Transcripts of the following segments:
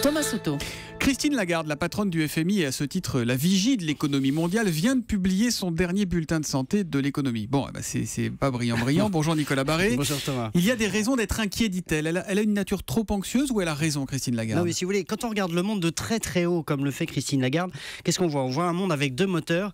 Thomas Soto. Christine Lagarde, la patronne du FMI et à ce titre la vigie de l'économie mondiale, vient de publier son dernier bulletin de santé de l'économie. Bon, c'est pas brillant. Bonjour Nicolas Barré. Bonjour Thomas. Il y a des raisons d'être inquiet, dit-elle. Elle a une nature trop anxieuse ou elle a raison, Christine Lagarde? Non mais si vous voulez, quand on regarde le monde de très très haut comme le fait Christine Lagarde, qu'est-ce qu'on voit? On voit un monde avec deux moteurs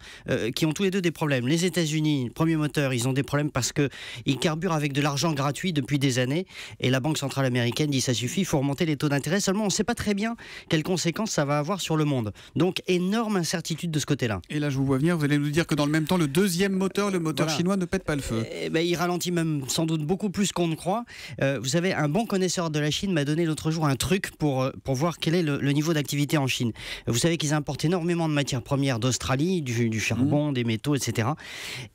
qui ont tous les deux des problèmes. Les États-Unis, premier moteur, ils ont des problèmes parce qu'ils carburent avec de l'argent gratuit depuis des années et la Banque centrale américaine dit ça suffit, il faut remonter les taux d'intérêt. Seulement on ne sait pas très bien quelles conséquences ça va avoir sur le monde. Donc énorme incertitude de ce côté-là. Et là je vous vois venir, vous allez nous dire que dans le même temps le deuxième moteur, le moteur chinois, ne pète pas le feu. Il ralentit même sans doute beaucoup plus qu'on ne croit. Vous savez, un bon connaisseur de la Chine m'a donné l'autre jour un truc pour voir quel est le niveau d'activité en Chine. Vous savez qu'ils importent énormément de matières premières d'Australie, du charbon, des métaux, etc.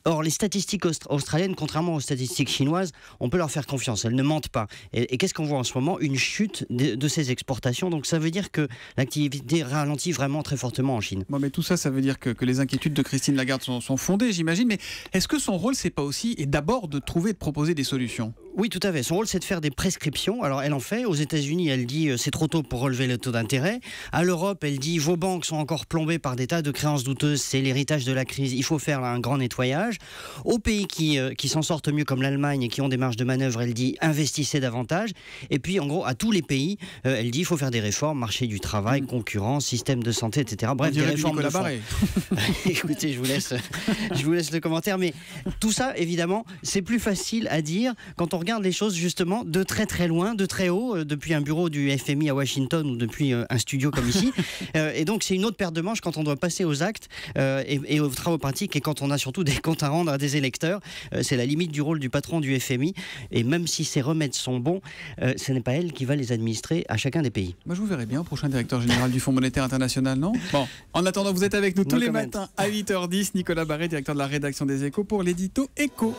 Or les statistiques australiennes, contrairement aux statistiques chinoises, on peut leur faire confiance, elles ne mentent pas. Et qu'est-ce qu'on voit en ce moment? Une chute de ces exportations. Donc ça veut dire que l'activité ralentit vraiment très fortement en Chine. Bon, mais tout ça, ça veut dire que les inquiétudes de Christine Lagarde sont fondées, j'imagine. Mais est-ce que son rôle, c'est pas aussi, et d'abord, de trouver, de proposer des solutions? Oui, tout à fait. Son rôle, c'est de faire des prescriptions. Alors, elle en fait. Aux États-Unis, elle dit c'est trop tôt pour relever le taux d'intérêt. À l'Europe, elle dit vos banques sont encore plombées par des tas de créances douteuses. C'est l'héritage de la crise. Il faut faire un grand nettoyage. Aux pays qui s'en sortent mieux, comme l'Allemagne, et qui ont des marges de manœuvre, elle dit investissez davantage. Et puis, en gros, à tous les pays, elle dit il faut faire des réformes, marché du travail, concurrence, système de santé, etc. Bref, des réformes de fond. Écoutez, je vous laisse le commentaire. Mais tout ça, évidemment, c'est plus facile à dire quand on regarde les choses justement de très très loin, de très haut, depuis un bureau du FMI à Washington ou depuis un studio comme ici. Et donc c'est une autre paire de manches quand on doit passer aux actes et aux travaux pratiques et quand on a surtout des comptes à rendre à des électeurs. C'est la limite du rôle du patron du FMI. Et même si ces remèdes sont bons, ce n'est pas elle qui va les administrer à chacun des pays. Moi je vous verrai bien, prochain directeur général du Fonds monétaire international, non? Bon, en attendant, vous êtes avec nous tous les matins à 8h10. Nicolas Barré, directeur de la rédaction des Échos pour l'édito Écho.